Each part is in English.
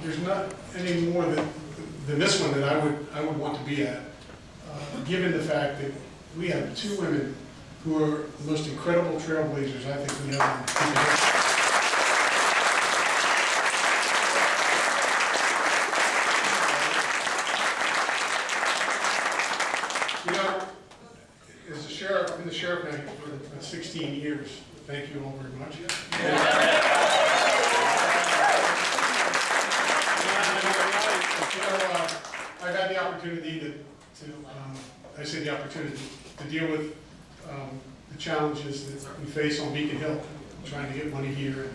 there's not any more than this one that I would want to be at, given the fact that we have two women who are the most incredible trailblazers I think we have in the history. You know, as a sheriff, I've been the sheriff now for 16 years. Thank you all very much. I've had the opportunity I say the opportunity to deal with the challenges that we face on Beacon Hill, trying to get money here, and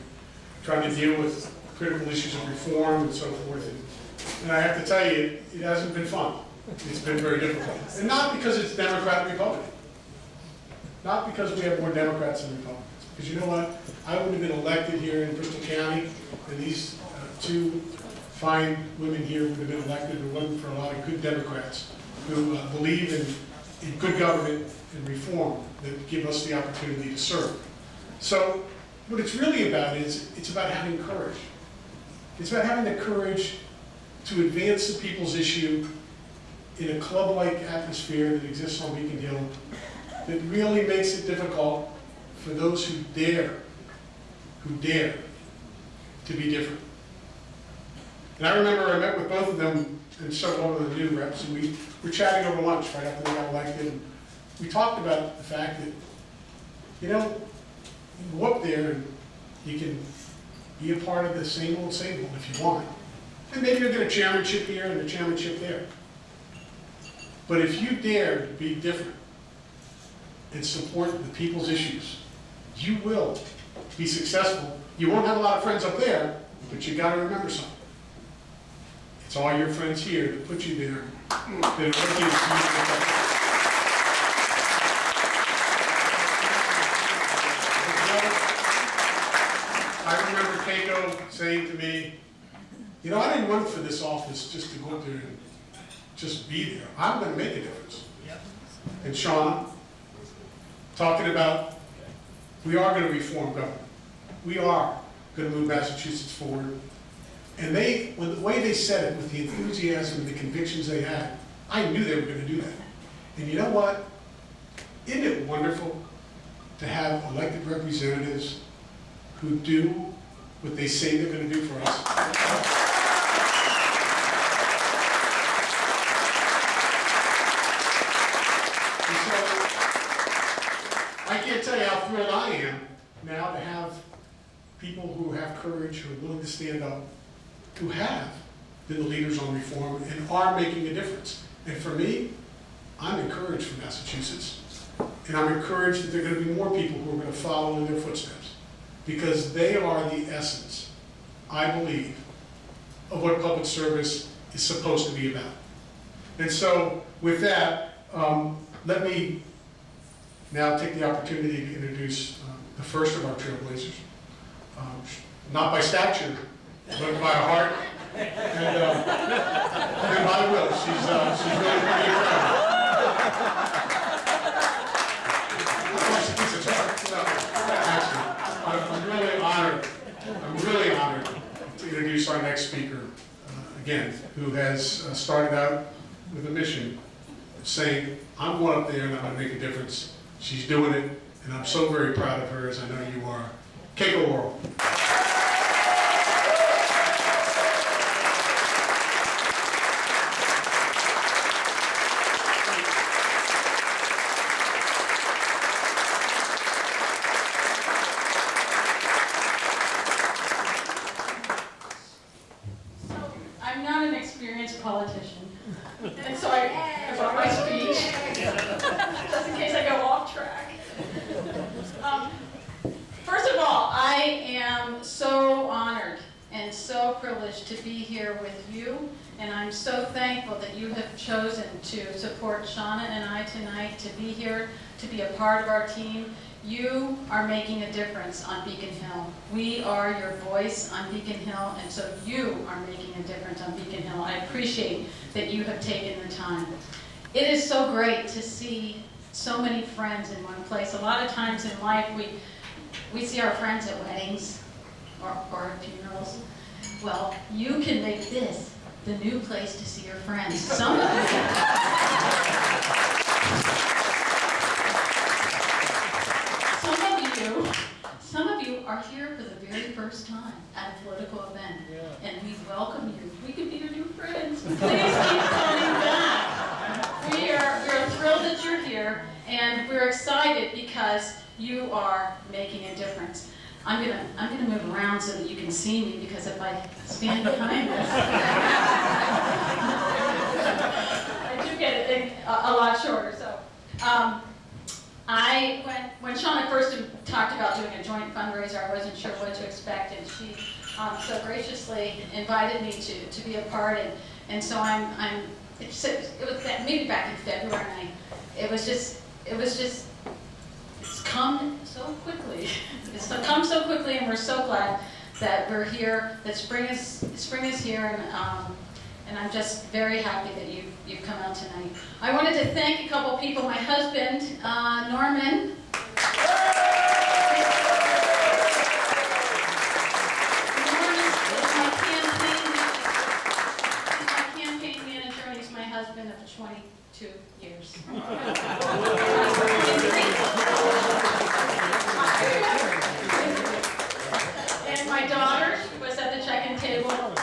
trying to deal with critical issues of reform and so forth. And I have to tell you, it hasn't been fun. It's been very difficult. And not because it's Democrat and Republican. Not because we have more Democrats than Republicans. Because you know what? I would have been elected here in Bristol County, and these two fine women here would have been elected if it wasn't for a lot of good Democrats who believe in good government and reform that give us the opportunity to serve. So what it's really about is it's about having courage. It's about having the courage to advance the people's issue in a club-like atmosphere that exists on Beacon Hill that really makes it difficult for those who dare to be different. And I remember I met with both of them and several of the new reps, and we were chatting over lunch right after they got elected. And we talked about the fact that, you know, you go up there and you can be a part of the same old if you want. And maybe you'll get a chairmanship here and a chairmanship there. But if you dare to be different and support the people's issues, you will be successful. You won't have a lot of friends up there, but you got to remember something. It's all your friends here that put you there that are looking I remember Keiko saying to me, you know, I didn't run for this office just to go up there and just be there. I'm going to make a difference. And Shauna, talking about we are going to reform government. We are going to move Massachusetts forward. And the way they said it, with the enthusiasm and the convictions they had, I knew they were going to do that. And you know what? Isn't it wonderful to have elected representatives who do what they say they're going to do for us? And so, I can't tell you how thrilled I am now to have people who have courage, who are willing to stand up, who have been the leaders on reform and are making a difference. And for me, I'm encouraged for Massachusetts. And I'm encouraged that there are going to be more people who are going to follow in their footsteps, because they are the essence, I believe, of what public service is supposed to be about. And so with that, let me now take the opportunity to introduce the first of our trailblazers. Not by stature, but by heart and by will. She's really pretty incredible. I'm really honored to introduce our next speaker, again, who has started out with a mission of saying, I'm going up there and I'm going to make a difference. She's doing it, and I'm so very proud of her, as I know you are. Keiko Orall. Politician, and so I brought my speech just in case I go off track. First of all, I am so honored and so privileged to be here with you, and I'm so thankful that you have chosen to support Shauna and I tonight, to be here, to be a part of our team. You are making a difference on Beacon Hill. We are your voice on Beacon Hill, and so you are making a difference on Beacon Hill. I appreciate that you have taken the time. It is so great to see so many friends in one place. A lot of times in life we see our friends at weddings or at funerals, Well, you can make this the new place to see your friends. Some of you are here for the very first time at a political event, and we welcome you. We could be your new friends. Please keep coming back. We're thrilled that you're here, and we're excited because you are making a difference. I'm gonna move around so that you can see me, because if I stand behind this, I do get it a lot shorter. So, when Shauna first talked about doing a joint fundraiser, I wasn't sure what to expect, and she so graciously invited me to be a part, and so it was maybe back in February, and it was just. It's come so quickly. It's come so quickly, and we're so glad that we're here. That spring is here, and I'm just very happy that you've come out tonight. I wanted to thank a couple people. My husband, Norman. Norman is my campaign manager, and he's my husband of 22 years. And my daughter was at the check-in table. And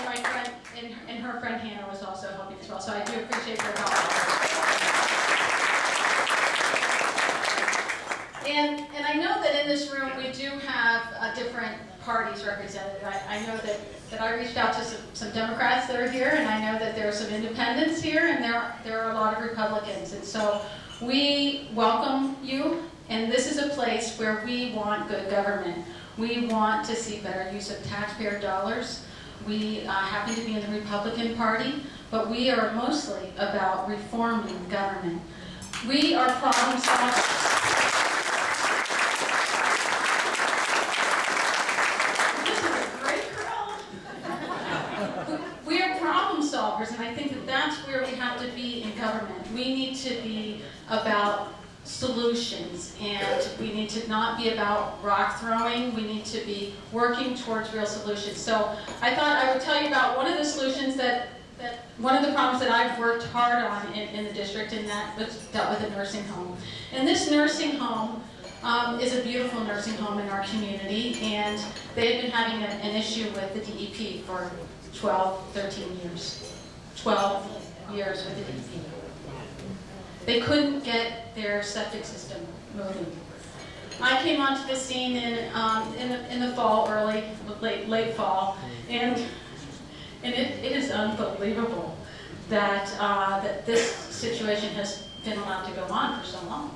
my friend, and her friend Hannah was also helping as well. So I do appreciate your help. And I know that in this room we do have different parties represented. I know that I reached out to some Democrats that are here, and I know that there are some independents here, and there are a lot of Republicans. And so we welcome you, and this is a place where we want good government. We want to see better use of taxpayer dollars. We happen to be in the Republican Party, but we are mostly about reforming government. We are problem solvers. And I think that that's where we have to be in government. We need to be about solutions, and we need to not be about rock throwing. We need to be working towards real solutions. So I thought I would tell you about one of the solutions one of the problems that I've worked hard on in the district, and that was dealt with a nursing home. And this nursing home is a beautiful nursing home in our community, and they had been having an issue with the DEP for 12, 13 years. 12 years with the DEP. They couldn't get their septic system moving. I came onto the scene in the fall, late fall, and it is unbelievable that this situation has been allowed to go on for so long.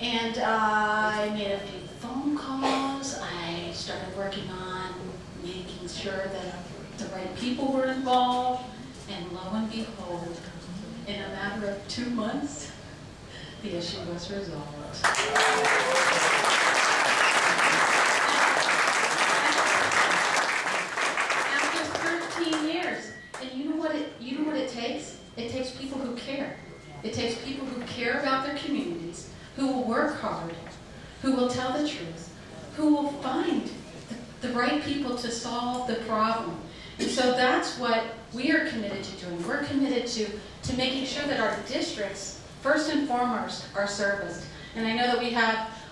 And I made a few phone calls. I started working on making sure that the right people were involved. And lo and behold, in a matter of 2 months, the issue was resolved. After 13 years, and you know what it takes? It takes people who care. It takes people who care about their communities, who will work hard, who will tell the truth, who will find the right people to solve the problem. And so that's what we are committed to doing. We're committed to making sure that our districts, first and foremost, are serviced. And I know that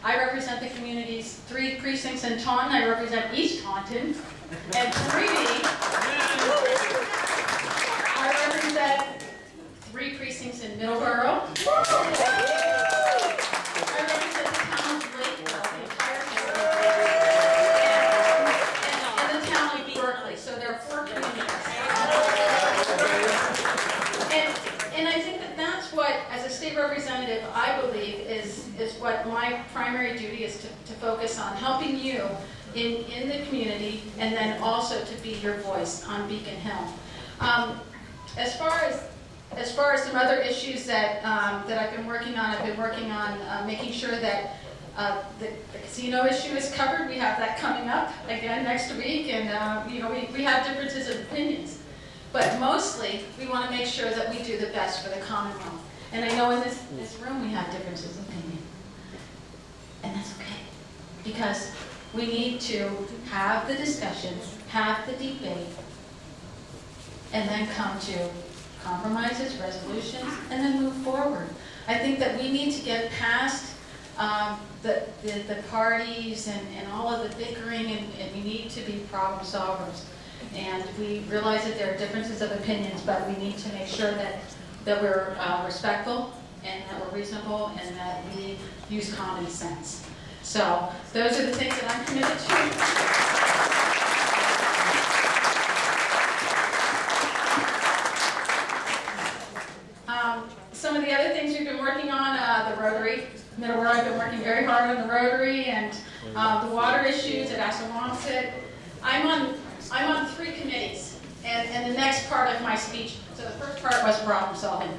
I represent the community's 3 precincts in Taunton. I represent East Taunton. And 3, I represent 3 precincts in Middleborough. I represent the town of Lakeville, the entire and the town of Berkeley. So there are 4 communities. And I think that that's what, as a state representative, I believe is what my primary duty is to focus on, helping you in the community, and then also to be your voice on Beacon Hill. As far as some other issues that I've been working on, making sure that the casino issue is covered. We have that coming up again next week, and we have differences of opinions. But mostly, we want to make sure that we do the best for the Commonwealth. And I know in this room we have differences of opinion. because we need to have the discussion, have the debate, and then come to compromises, resolutions, and then move forward. I think that we need to get past the parties and all of the bickering, and we need to be problem solvers. And we realize that there are differences of opinions, but we need to make sure that we're respectful and that we're reasonable and that we use common sense. So those are the things that I'm committed to. Some of the other things we've been working on, the Rotary, Middleborough, I've been working very hard on the Rotary and the water issues at Assawamsett. I'm on 3 committees, and the next part of my speech, so the first part was problem solving.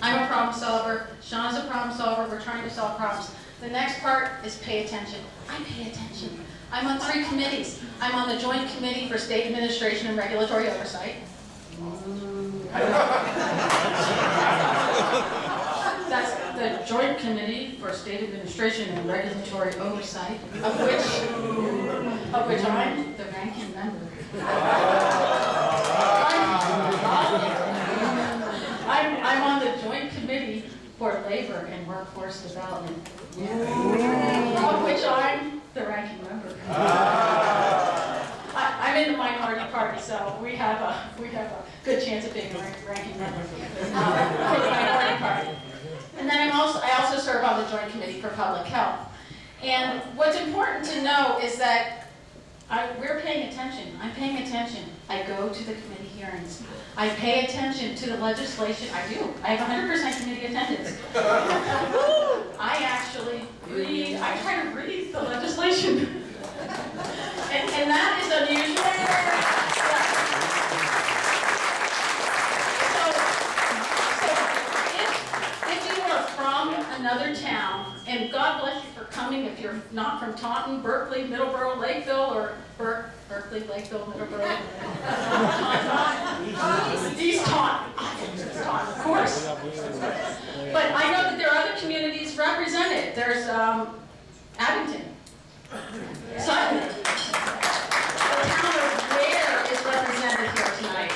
I'm a problem solver, Shauna's a problem solver, we're trying to solve problems. The next part is pay attention. I pay attention. I'm on 3 committees. I'm on the Joint Committee for State Administration and Regulatory Oversight. That's the Joint Committee for State Administration and Regulatory Oversight, of which I'm the ranking member. I'm on the Joint Committee for Labor and Workforce Development, of which I'm the ranking member. I'm in the minority party, so we have a good chance of being a ranking member for the minority party. And then I also serve on the Joint Committee for Public Health. And what's important to know is that we're paying attention. I'm paying attention. I go to the committee hearings. I pay attention to the legislation. I do. I have 100% committee attendance. I actually read. I try to read the legislation. And that is unusual. So if you are from another town, and God bless you for coming if you're not from Taunton, Berkeley, Middleborough, Lakeville, or Berkeley, Lakeville, Middleborough, East Taunton, of course. But I know that there are other communities represented. There's Abington, Sutton, the town of Ware is represented here tonight.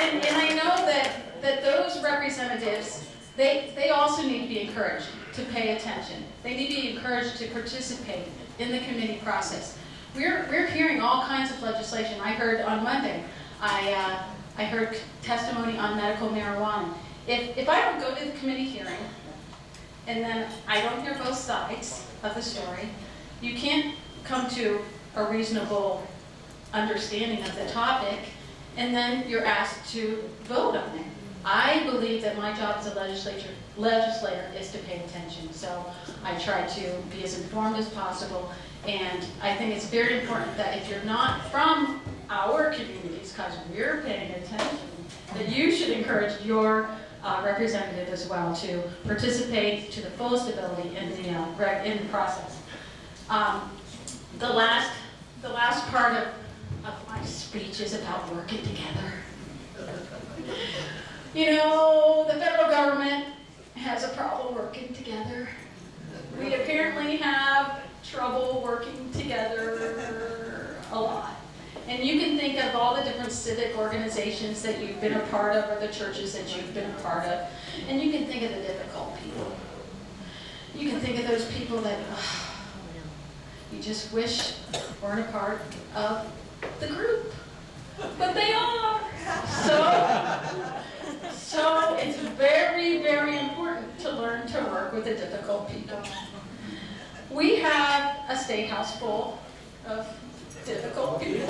And I know that those representatives, they also need to be encouraged to pay attention. They need to be encouraged to participate in the committee process. We're hearing all kinds of legislation. I heard on Monday, I heard testimony on medical marijuana. If I don't go to the committee hearing, and then I don't hear both sides of the story, you can't come to a reasonable understanding of the topic, and then you're asked to vote on it. I believe that my job as a legislator is to pay attention. So I try to be as informed as possible. And I think it's very important that if you're not from our communities, because we're paying attention, that you should encourage your representative as well to participate to the fullest ability in the process. The last part of my speech is about working together. You know, the federal government has a problem working together. We apparently have trouble working together a lot. And you can think of all the different civic organizations that you've been a part of, or the churches that you've been a part of, and you can think of the difficult people. You can think of those people that you just wish weren't a part of the group, but they are. So it's very, very important to learn to work with the difficult people. We have a state house full of difficult people. It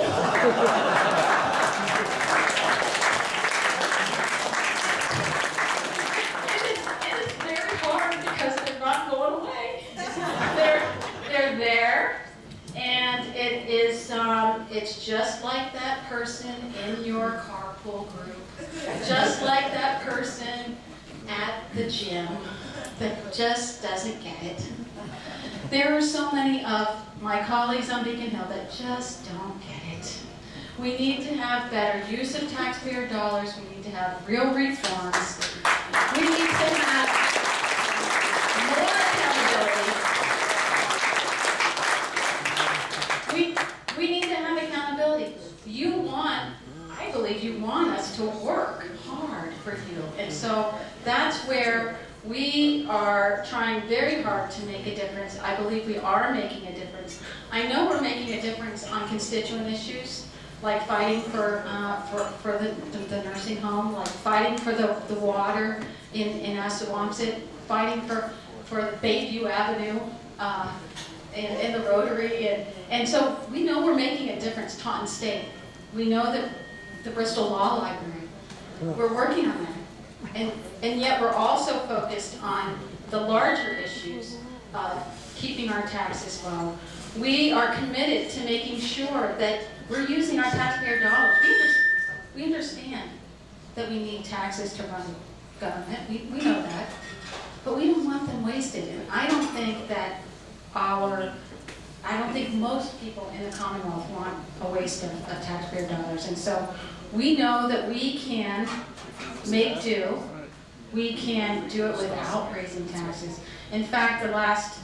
is very hard because they're not going away. They're there, and it's just like that person in your carpool group, just like that person at the gym that just doesn't get it. There are so many of my colleagues on Beacon Hill that just don't get it. We need to have better use of taxpayer dollars. We need to have real reforms. We need to have more accountability. are trying very hard to make a difference. I believe we are making a difference. I know we're making a difference on constituent issues, like fighting for the nursing home, like fighting for the water in Assawamsett, fighting for Bayview Avenue and the Rotary. And so we know we're making a difference, Taunton State. We know that the Bristol Law Library, we're working on that. And yet we're also focused on the larger issues of keeping our taxes low. We are committed to making sure that we're using our taxpayer dollars. We understand that we need taxes to run government. We know that. But we don't want them wasted. And I don't think most people in the Commonwealth want a waste of taxpayer dollars. And so we know that we can make do. We can do it without raising taxes. In fact,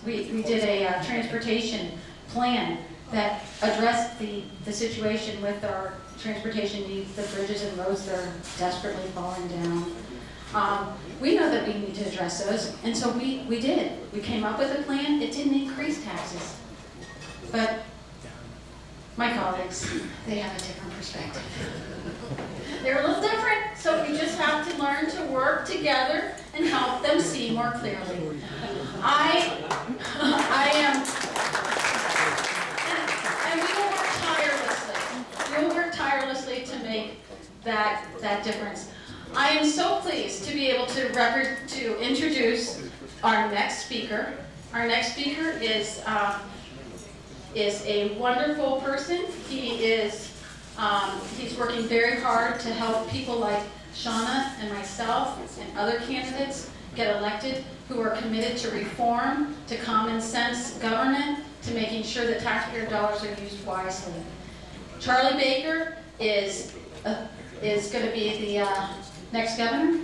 we did a transportation plan that addressed the situation with our transportation needs, the bridges and roads that are desperately falling down. We know that we need to address those, and so we did. We came up with a plan. It didn't increase taxes. But my colleagues, they have a different perspective. They're a little different, so we just have to learn to work together and help them see more clearly. I am, and we will work tirelessly. We will work tirelessly to make that difference. I am so pleased to be able to introduce our next speaker. Our next speaker is a wonderful person. He's working very hard to help people like Shauna and myself and other candidates get elected who are committed to reform, to common sense government, to making sure that taxpayer dollars are used wisely. Charlie Baker is going to be the next governor.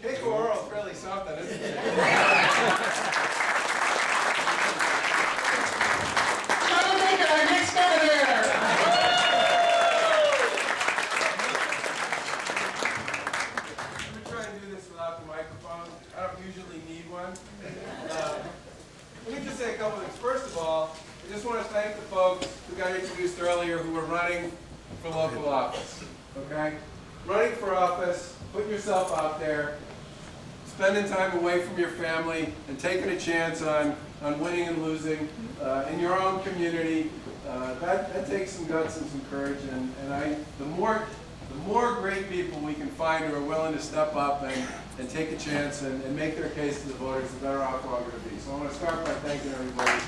Keiko Orall is really something, isn't it? Charlie Baker, our next governor. I'm going to try and do this without the microphone. I don't usually need one. Let me just say a couple things. First of all, I just want to thank the folks who got introduced earlier who were running for local office. Okay? Running for office, putting yourself out there, spending time away from your family, and taking a chance on winning and losing in your own community. That takes some guts and some courage. And the more great people we can find who are willing to step up and take a chance and make their case to the voters, the better off we're all going to be. So I want to start by thanking everybody.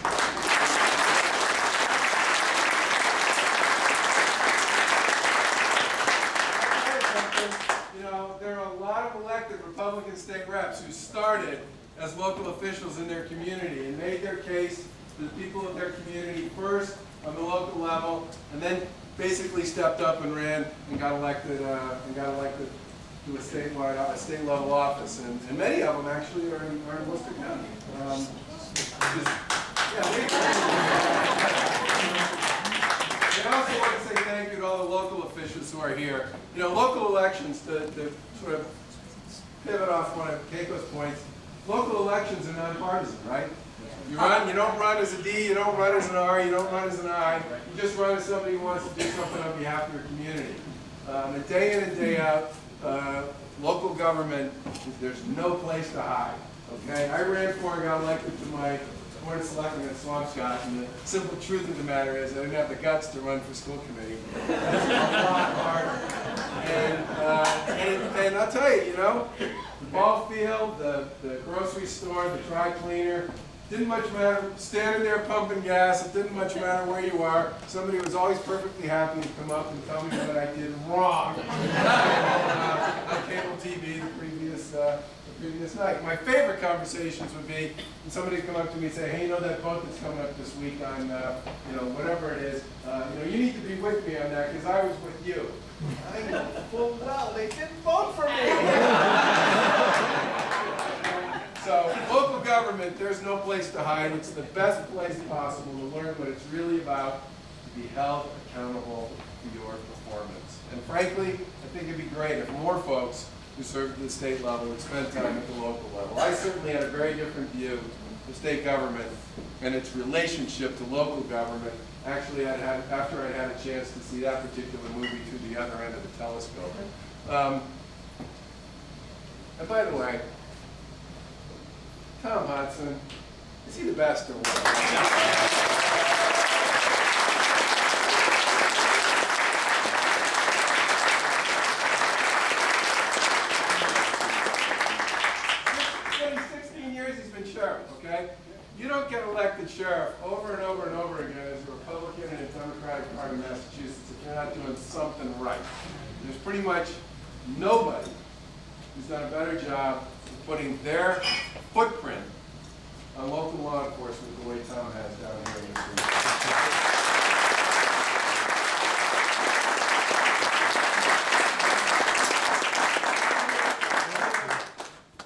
There are a lot of elected Republican state reps who started as local officials in their community and made their case to the people of their community first on the local level, and then basically stepped up and ran and got elected to a state level office. And many of them actually are in Worcester County. And I also want to say thank you to all the local officials who are here. You know, local elections, to sort of pivot off one of Keiko's points, local elections are nonpartisan, right? You don't run as a D, you don't run as an R, you don't run as an I. You just run as somebody who wants to do something on behalf of your community. And day in and day out, local government, there's no place to hide. Okay, I ran for and got elected to my Board of Selectmen at Swampscott, and the simple truth of the matter is I didn't have the guts to run for school committee. That's a lot harder. And I'll tell you, the ball field, the grocery store, the dry cleaner, didn't much matter. Standing there pumping gas, it didn't much matter where you are. Somebody was always perfectly happy to come up and tell me what I did wrong on cable TV the previous night. My favorite conversations would be when somebody would come up to me and say, hey, you know that vote that's coming up this week on, you know, whatever it is, you know, you need to be with me on that because I was with you. I know full well they didn't vote for me. So local government, there's no place to hide. It's the best place possible to learn what it's really about, to be held accountable for your performance. And frankly, I think it'd be great if more folks who serve at the state level would spend time at the local level. I certainly had a very different view of state government and its relationship to local government. Actually, after I had a chance to see that particular movie through the other end of the telescope. And by the way, Tom Hudson, is he the best or what? Sheriff, okay? You don't get elected sheriff over and over and over again as a Republican in a Democratic Party in Massachusetts if you're not doing something right. There's pretty much nobody who's done a better job of putting their footprint on local law enforcement the way Tom has down here in this region.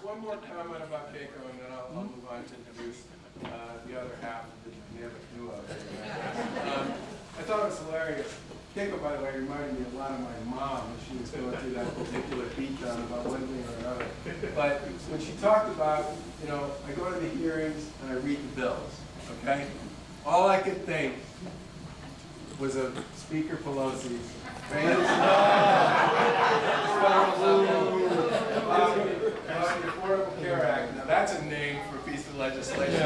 One more comment about Keiko, and then I'll move on to introduce the other half of the other duo. I thought it was hilarious. Keiko, by the way, reminded me a lot of my mom when she was going through that particular beatdown about one thing or another. But when she talked about, you know, I go to the hearings and I read the bills, okay? All I could think was of Speaker Pelosi's famous about the Affordable Care Act. Now that's a name for a piece of legislation.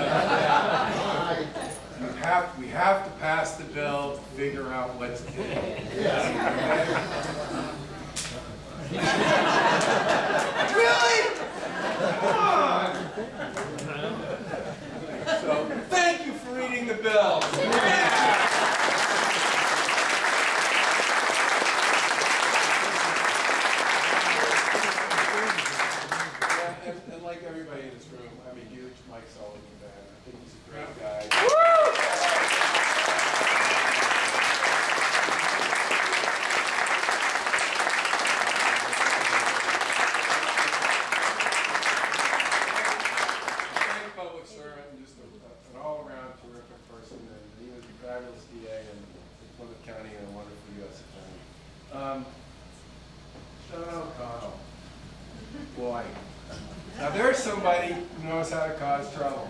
We have to pass the bill to figure out what's in it. Really? Come on! So thank you for reading the bill. And like everybody in this room, I'm a huge Mike Sullivan fan. I think he's a great guy. Great public servant and just an all-around terrific person. And he was a fabulous DA in Plymouth County and a wonderful U.S. attorney. Shauna O'Connell. Boy. Now there's somebody who knows how to cause trouble.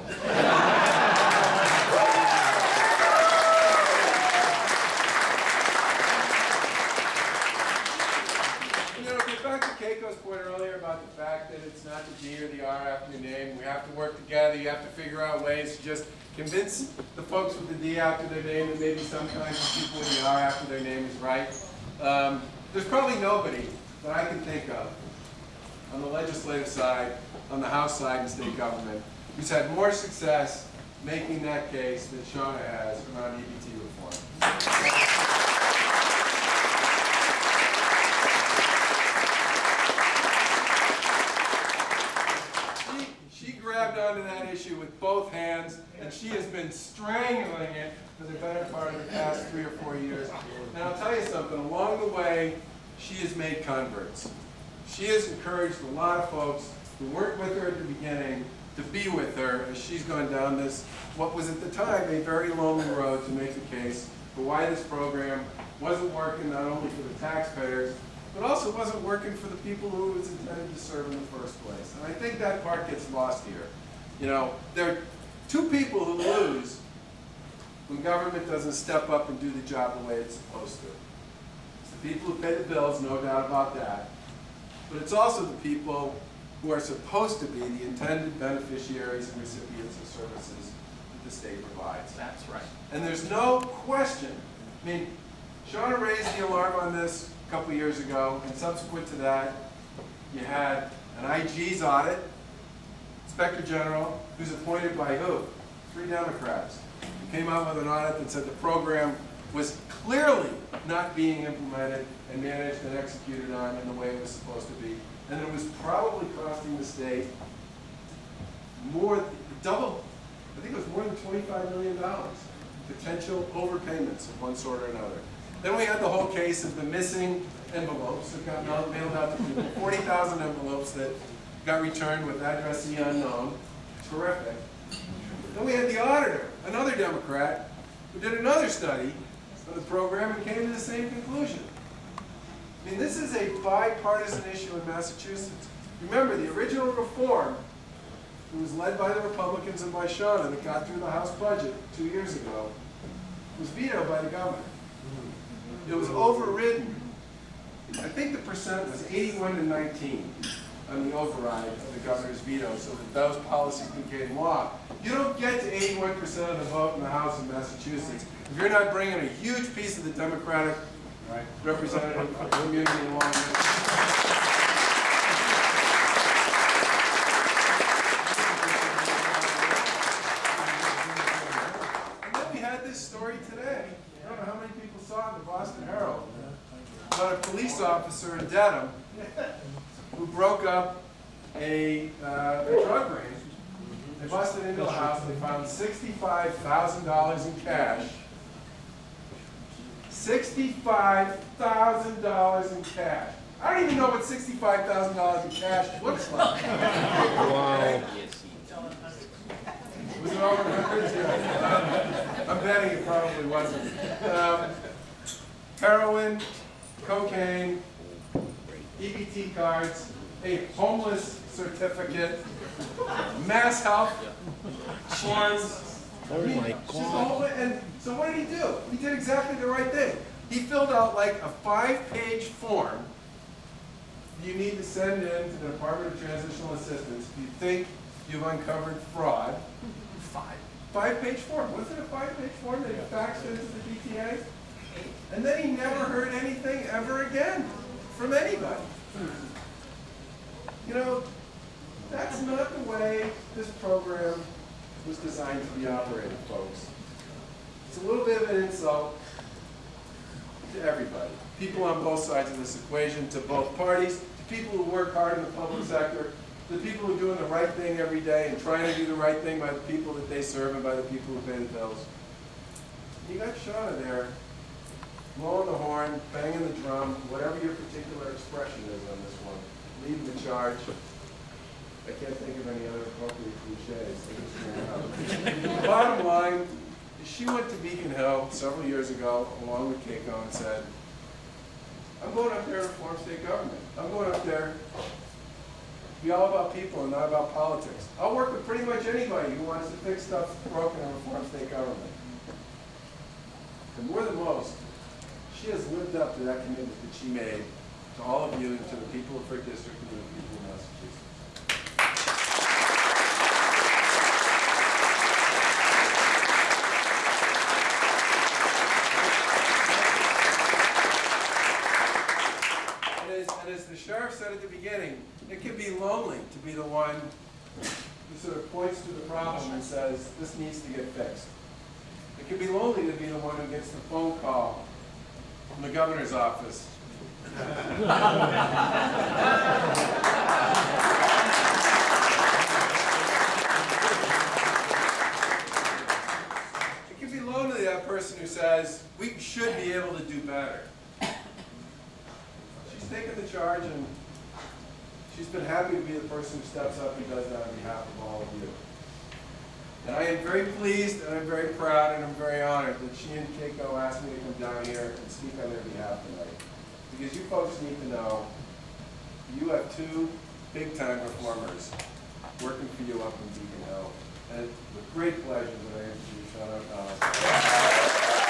You know, get back to Keiko's point earlier about the fact that it's not the D or the R after your name. We have to work together. You have to figure out ways to just convince the folks with the D after their name that maybe sometimes the people with the R after their name is right. There's probably nobody that I can think of on the legislative side, on the House side in state government, who's had more success making that case than Shauna has around EBT reform. She grabbed onto that issue with both hands, and she has been strangling it for the better part of the past 3 or 4 years. And I'll tell you something, along the way, she has made converts. She has encouraged a lot of folks who weren't with her at the beginning to be with her as she's gone down this, what was at the time a very lonely road to make the case for why this program wasn't working not only for the taxpayers, but also wasn't working for the people who it was intended to serve in the first place. And I think that part gets lost here. You know, there are two people who lose when government doesn't step up and do the job the way it's supposed to. It's the people who pay the bills, no doubt about that. But it's also the people who are supposed to be the intended beneficiaries and recipients of services that the state provides. That's right. And there's no question. I mean, Shauna raised the alarm on this a couple years ago, and subsequent to that, you had an IG's audit, Inspector General, who's appointed by who? 3 Democrats. Who came out with an audit that said the program was clearly not being implemented and managed and executed on in the way it was supposed to be. And it was probably costing the state double, I think it was more than $25 million, potential overpayments of one sort or another. Then we had the whole case of the missing envelopes that got mailed out to people, 40,000 envelopes that got returned with addressee unknown. Terrific. Then we had the auditor, another Democrat, who did another study of the program and came to the same conclusion. I mean, this is a bipartisan issue in Massachusetts. Remember, the original reform, it was led by the Republicans and by Shauna that got through the House budget 2 years ago, was vetoed by the governor. It was overridden. I think the percent was 81 to 19 on the override of the governor's veto, so that those policies became law. You don't get to 81% of the vote in the House of Massachusetts if you're not bringing a huge piece of the Democratic representative community along with you. And then we had this story today. I don't know how many people saw it in the Boston Herald about a police officer in Dedham who broke up a drug ring. They busted into a house, they found $65,000 in cash. $65,000 in cash. I don't even know what $65,000 in cash looks like. Wow. Was it over records? Yeah. I'm betting it probably wasn't. Heroin, cocaine, EBT cards, a homeless certificate, mass health forms. Oh my God. And so what did he do? He did exactly the right thing. He filled out like a 5-page form you need to send in to the Department of Transitional Assistance if you think you've uncovered fraud. 5-page form. Was it a 5-page form that he faxed into the DTA? And then he never heard anything ever again from anybody. You know, that's not the way this program was designed to be operated, folks. It's a little bit of an insult to everybody. People on both sides of this equation, to both parties, to people who work hard in the public sector, to people who are doing the right thing every day and trying to do the right thing by the people that they serve and by the people who pay the bills. You got Shauna there, blowing the horn, banging the drum, whatever your particular expression is on this one, leading the charge. I can't think of any other appropriate cliches. The bottom line is she went to Beacon Hill several years ago along with Keiko and said, I'm going up there to reform state government. I'm going up there to be all about people and not about politics. I'll work with pretty much anybody who wants to fix stuff broken and reform state government. And more than most, she has lived up to that commitment that she made to all of you and to the people of her district and to the people of Massachusetts. And as the sheriff said at the beginning, it can be lonely to be the one who sort of points to the problem and says, this needs to get fixed. It can be lonely to be the one who gets the phone call from the governor's office. It can be lonely to that person who says, we should be able to do better. She's taken the charge and she's been happy to be the person who steps up and does that on behalf of all of you. And I am very pleased and I'm very proud and I'm very honored that she and Keiko asked me to come down here and speak on their behalf tonight. Because you folks need to know you have two big-time reformers working for you up in Beacon Hill. And it's with great pleasure that I introduce Shauna Orall.